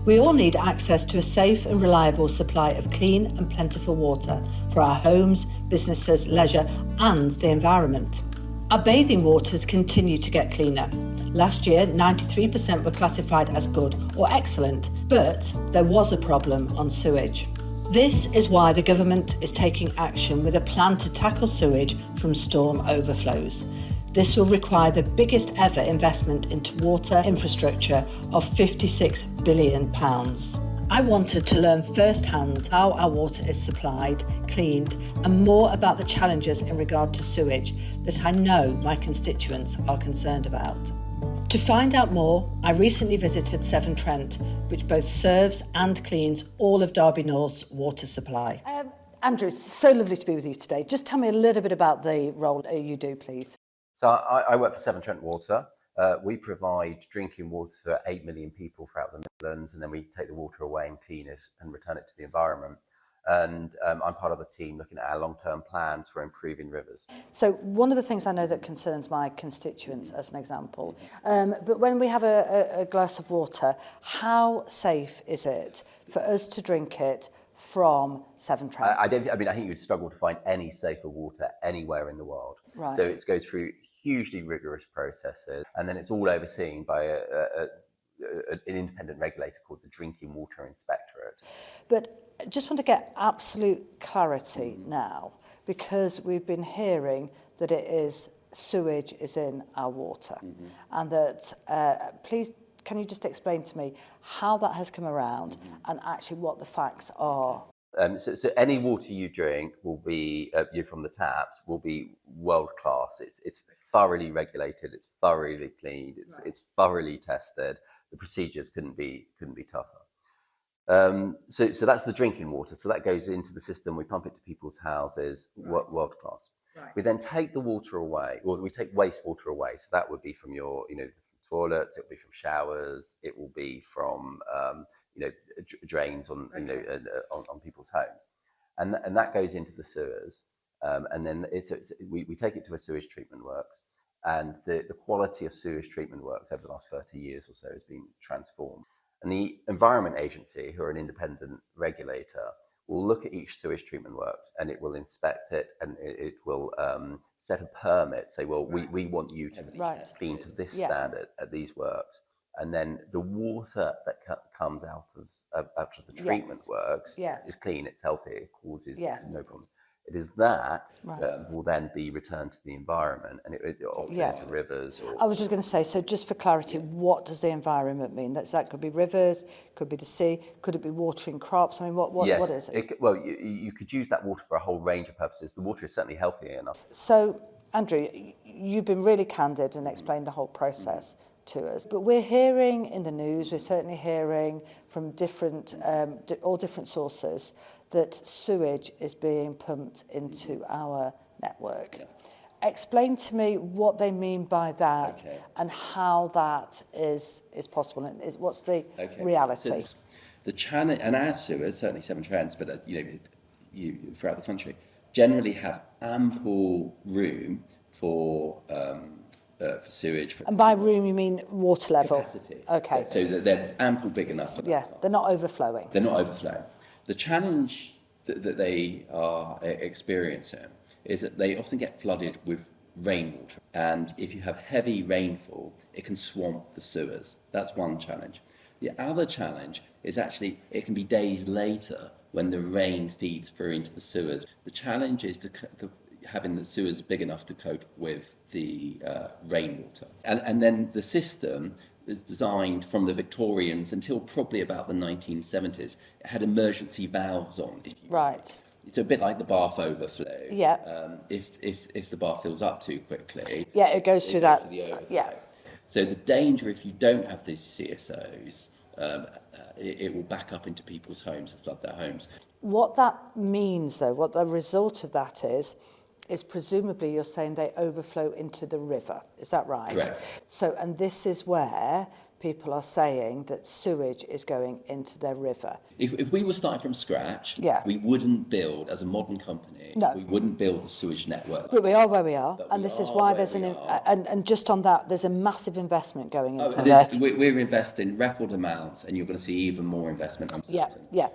We all need access to a safe and reliable supply of clean and plentiful water for our homes, businesses, leisure and the environment. Our bathing waters continue to get cleaner. Last year, 93% were classified as good or excellent, but there was a problem on sewage. This is why the government is taking action with a plan to tackle sewage from storm overflows. This will require the biggest ever investment into water infrastructure of £56 billion. I wanted to learn firsthand how our water is supplied, cleaned, and more about the challenges in regard to sewage that I know my constituents are concerned about. To find out more, I recently visited Severn Trent, which both serves and cleans all of Derby North's water supply. Andrew, it's so lovely to be with you today. Just tell me a little bit about the role you do, please. So I work for Severn Trent Water. We provide drinking water for 8 million people throughout the Midlands, and then we take the water away and clean it and return it to the environment. And I'm part of the team looking at our long-term plans for improving rivers. So one of the things I know that concerns my constituents, as an example, but when we have a glass of water, how safe is it for us to drink it from Severn Trent? I think you'd struggle to find any safer water anywhere in the world. Right. So it goes through hugely rigorous processes, and then it's all overseen by an independent regulator called the Drinking Water Inspectorate. But I just want to get absolute clarity now, because we've been hearing that sewage is in our water, and that, please, can you just explain to me how that has come around and actually what the facts are? So any water you drink will be from the taps will be world class. It's thoroughly regulated. It's thoroughly cleaned. It's thoroughly tested. The procedures couldn't be tougher. So that's the drinking water. So that goes into the system. We pump it to people's houses. World class. Right. We then take the water away, or we take wastewater away. So that would be from your toilets. It will be from showers. It will be from drains on on people's homes, and that goes into the sewers, and then we take it to a sewage treatment works, and the quality of sewage treatment works over the last 30 years or so has been transformed. And the Environment Agency, who are an independent regulator, will look at each sewage treatment works, and it will inspect it, and it will set a permit, say, well, we want you to clean to this standard at these works. And then the water that comes out of the treatment works is clean, it's healthy, it causes no problems. It is that will then be returned to the environment, and it often into rivers. I was just going to say, so just for clarity, what does the environment mean? That could be rivers, could be the sea, could it be watering crops? I mean, what is it? Well, you could use that water for a whole range of purposes. The water is certainly healthy enough. So, Andrew, you've been really candid and explained the whole process to us. But we're hearing in the news, we're certainly hearing from all different sources, that sewage is being pumped into our network. Yeah. Explain to me what they mean by that and how that is possible, and what's the reality. So the challenge, and our sewers, certainly Severn Trent's, but you throughout the country, generally have ample room for sewage. And by room you mean water level? Capacity. Okay. So they're ample big enough for that. They're not overflowing. They're not overflowing. The challenge that they are experiencing is that they often get flooded with rainwater, and if you have heavy rainfall, it can swamp the sewers. That's one challenge. The other challenge is actually it can be days later when the rain feeds through into the sewers. The challenge is having the sewers big enough to cope with the rainwater. And then the system is designed from the Victorians until probably about the 1970s. It had emergency valves on. Right. It's a bit like the bath overflow. Yeah. If the bath fills up too quickly. Yeah, it goes through that. The overflow. Yeah. So the danger, if you don't have these CSOs, it will back up into people's homes and flood their homes. What that means, though, what the result of that is presumably you're saying they overflow into the river. Is that right? Correct. So, and this is where people are saying that sewage is going into their river. If we were starting from scratch, Yeah. we wouldn't build, as a modern company, No. we wouldn't build the sewage network. But we are where we are, But and we this is are why where there's we an are. and just on that, there's a massive investment going into We're investing record amounts, and you're going to see even more investment, I'm certain. Yeah,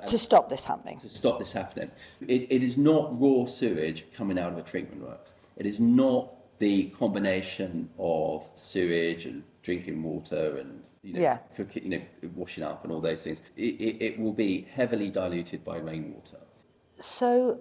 to stop this happening. To stop this happening. It is not raw sewage coming out of a treatment works. It is not the combination of sewage and drinking water and cooking, washing up and all those things. It will be heavily diluted by rainwater. So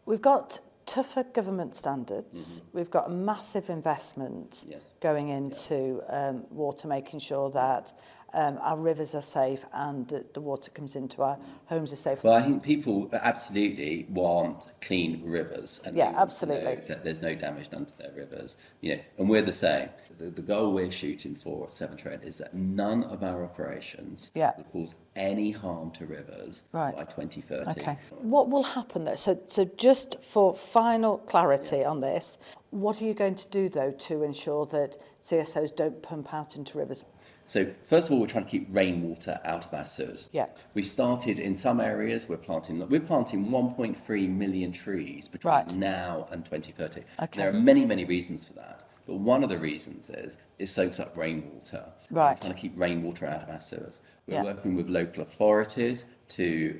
we've got tougher government standards. We've got a massive investment going into water, making sure that our rivers are safe and that the water comes into our homes are safe. Well, I think people absolutely want clean rivers, and absolutely, that there's no damage done to their rivers. And we're the same. The goal we're shooting for at Severn Trent is that none of our operations will cause any harm to rivers by 2030. Okay. What will happen though? So just for final clarity on this, what are you going to do though to ensure that CSOs don't pump out into rivers? So first of all, we're trying to keep rainwater out of our sewers. Yeah. We started in some areas. We're planting 1.3 million trees between now and 2030. Okay. There are many, many reasons for that, but one of the reasons is it soaks up rainwater. Right. We're trying to keep rainwater out of our sewers. We're working with local authorities to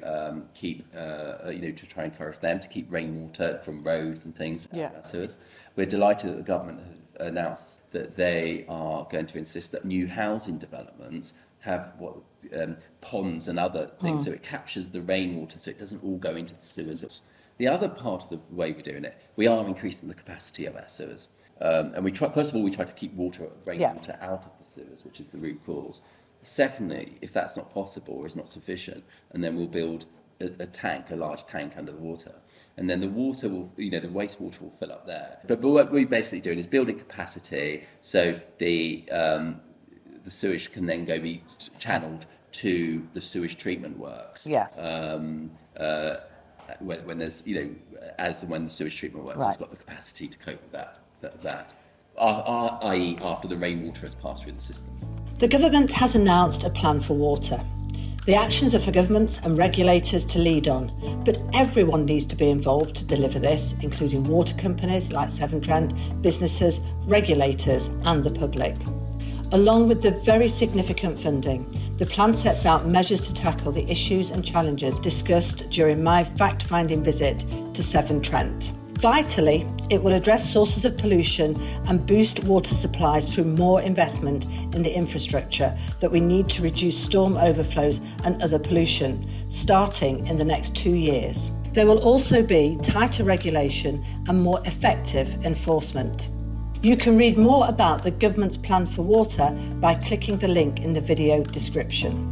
keep, to try and encourage them to keep rainwater from roads and things out of our sewers. We're delighted that the government has announced that they are going to insist that new housing developments have ponds and other things, so it captures the rainwater, so it doesn't all go into the sewers. The other part of the way we're doing it, we are increasing the capacity of our sewers, and we try to keep rainwater out of the sewers, which is the root cause. Secondly, if that's not possible or is not sufficient, and then we'll build a large tank under the water. And then the water will, the wastewater will fill up there. But what we're basically doing is building capacity so the sewage can then be channeled to the sewage treatment works. Yeah. When there's, as and when the sewage treatment works has got the capacity to cope with that. I.e. after the rainwater has passed through the system. The government has announced a plan for water. The actions are for governments and regulators to lead on, but everyone needs to be involved to deliver this, including water companies like Severn Trent, businesses, regulators and the public. Along with the very significant funding, the plan sets out measures to tackle the issues and challenges discussed during my fact-finding visit to Severn Trent. Vitally, it will address sources of pollution and boost water supplies through more investment in the infrastructure that we need to reduce storm overflows and other pollution, starting in the next 2 years. There will also be tighter regulation and more effective enforcement. You can read more about the government's plan for water by clicking the link in the video description.